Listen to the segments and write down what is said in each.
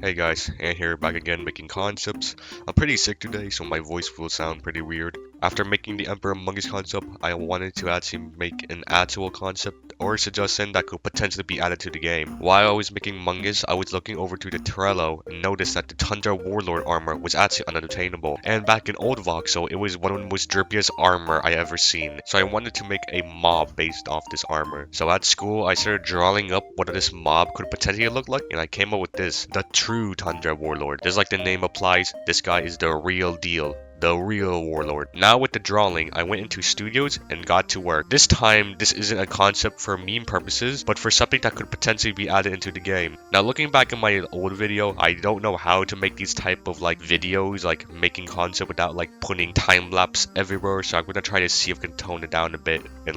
Hey guys, and here back again making concepts. I'm pretty sick today, so my voice will sound pretty weird. After making the Emperor Mongoose concept, I wanted to actually make an actual concept or suggestion that could potentially be added to the game. While I was making Mongoose, I was looking over to the Trello and noticed that the Tundra Warlord armor was actually unattainable. And back in old Voxel, it was one of the most drippiest armor I ever seen. So I wanted to make a mob based off this armor. So at school, I started drawing up what this mob could potentially look like, and I came up with this, the true Tundra Warlord. Just like the name applies, this guy is the real deal. The real Warlord. Now with the drawing, I went into studios and got to work. This time, this isn't a concept for meme purposes, but for something that could potentially be added into the game. Now looking back in my old video, I don't know how to make these type of videos, like making concept without putting time lapse everywhere, so I'm gonna try to see if I can tone it down a bit and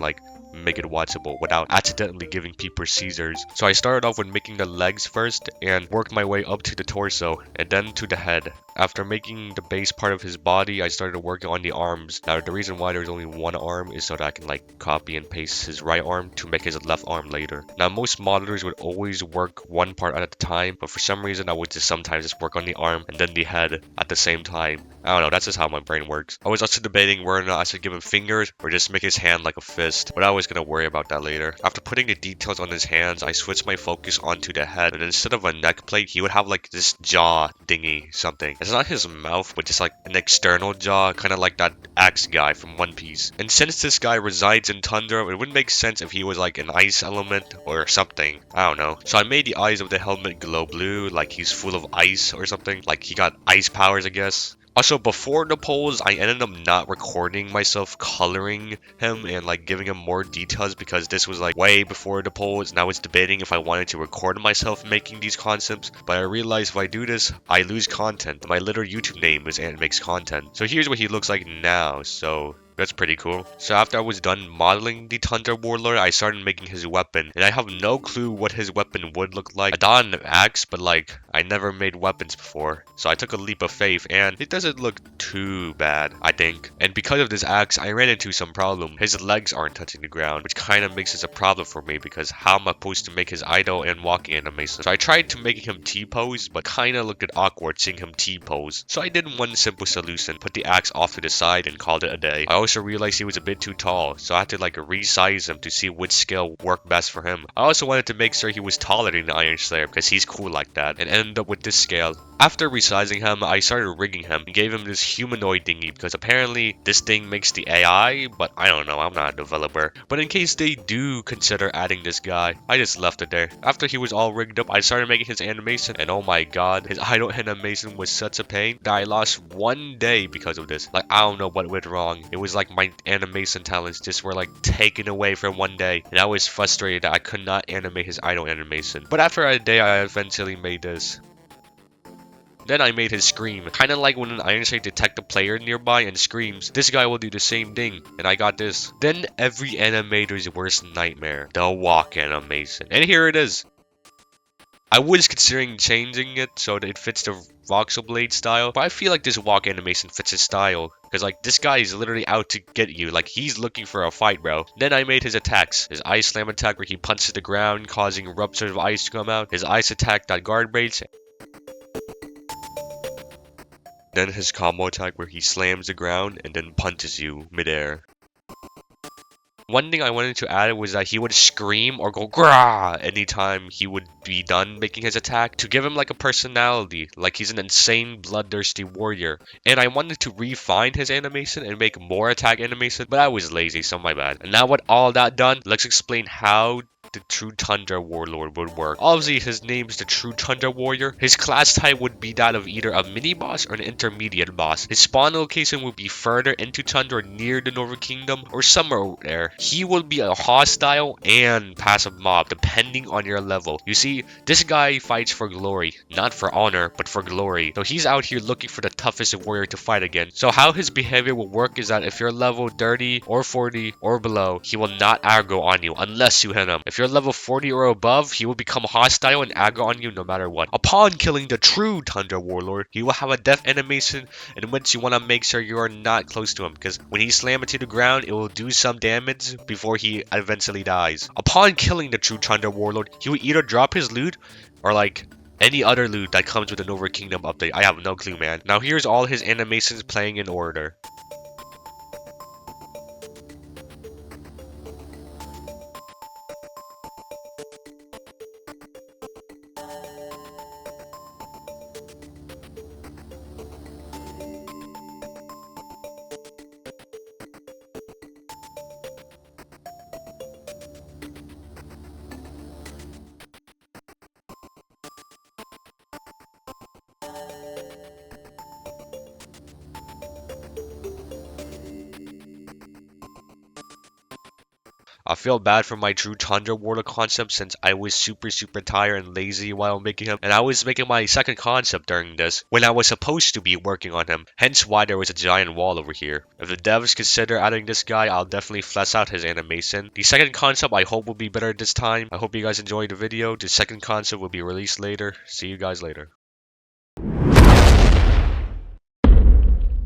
make it watchable without accidentally giving people seizures. So I started off with making the legs first and worked my way up to the torso and then to the head. After making the base part of his body, I started working on the arms. Now the reason why there's only one arm is so that I can copy and paste his right arm to make his left arm later. Now most modelers would always work one part at a time, but for some reason I would just sometimes just work on the arm and then the head at the same time. I don't know, that's just how my brain works. I was also debating whether or not I should give him fingers or just make his hand like a fist, but I was gonna worry about that later. After putting the details on his hands, I switched my focus onto the head, and instead of a neck plate, he would have this jaw thingy something. It's not his mouth, but just an external jaw, kind of like that axe guy from One Piece. And since this guy resides in Tundra, it wouldn't make sense if he was an ice element or something. I don't know. So I made the eyes of the helmet glow blue, like he's full of ice or something. Like he got ice powers, I guess. Also, before the polls, I ended up not recording myself coloring him and giving him more details because this was way before the polls, and I was debating if I wanted to record myself making these concepts, but I realized if I do this, I lose content. My little YouTube name is Ant Makes Content. So here's what he looks like now, so that's pretty cool. So after I was done modeling the Tundra Warlord, I started making his weapon, and I have no clue what his weapon would look like. I thought an axe, but I never made weapons before, so I took a leap of faith, and it doesn't look too bad, I think. And because of this axe, I ran into some problem. His legs aren't touching the ground, which kind of makes this a problem for me because how am I supposed to make his idle and walking animation? So I tried to make him T-pose, but kind of looked awkward seeing him T-pose. So I did one simple solution, put the axe off to the side and called it a day. I also realized he was a bit too tall, so I had to resize him to see which scale worked best for him. I also wanted to make sure he was taller than the Iron Slayer because he's cool like that, and ended up with this scale. After resizing him, I started rigging him and gave him this humanoid thingy because apparently this thing makes the AI, but I don't know, I'm not a developer. But in case they do consider adding this guy, I just left it there. After he was all rigged up, I started making his animation, and oh my god, his idle animation was such a pain that I lost one day because of this. I don't know what went wrong. It was my animation talents just were taken away for one day, and I was frustrated that I could not animate his idle animation. But after a day, I eventually made this. Then I made his scream, kind of like when an Iron Slayer detects a player nearby and screams. This guy will do the same thing, and I got this. Then every animator's worst nightmare, the walk animation. And here it is. I was considering changing it so that it fits the VoxlBlade style, but I feel like this walk animation fits his style. Because this guy is literally out to get you. He's looking for a fight, bro. Then I made his attacks. His ice slam attack where he punches the ground, causing eruptions of ice to come out. His ice attack that guard breaks. Then his combo attack where he slams the ground and then punches you midair. One thing I wanted to add was that he would scream or go grah anytime he would be done making his attack to give him a personality, like he's an insane bloodthirsty warrior. And I wanted to refine his animation and make more attack animation, but I was lazy, so my bad. And now with all that done, let's explain how the true Tundra Warlord would work. Obviously, his name is the true Tundra Warrior. His class type would be that of either a mini boss or an intermediate boss. His spawn location would be further into Tundra near the Northern Kingdom or somewhere over there. He will be a hostile and passive mob depending on your level. You see, this guy fights for glory, not for honor, but for glory. So he's out here looking for the toughest warrior to fight against. So how his behavior will work is that if you're level 30 or 40 or below, he will not aggro on you unless you hit him. If you're level 40 or above, he will become hostile and aggro on you no matter what. Upon killing the true Tundra Warlord, he will have a death animation in which you want to make sure you are not close to him, because when he slams into the ground, it will do some damage before he eventually dies. Upon killing the true Tundra Warlord, he will either drop his loot or any other loot that comes with the Nova Kingdom update. I have no clue, man. Now here's all his animations playing in order. I feel bad for my true Tundra Warlord concept since I was super tired and lazy while making him, and I was making my second concept during this when I was supposed to be working on him, hence why there was a giant wall over here. If the devs consider adding this guy, I'll definitely flesh out his animation. The second concept I hope will be better this time. I hope you guys enjoyed the video. The second concept will be released later. See you guys later.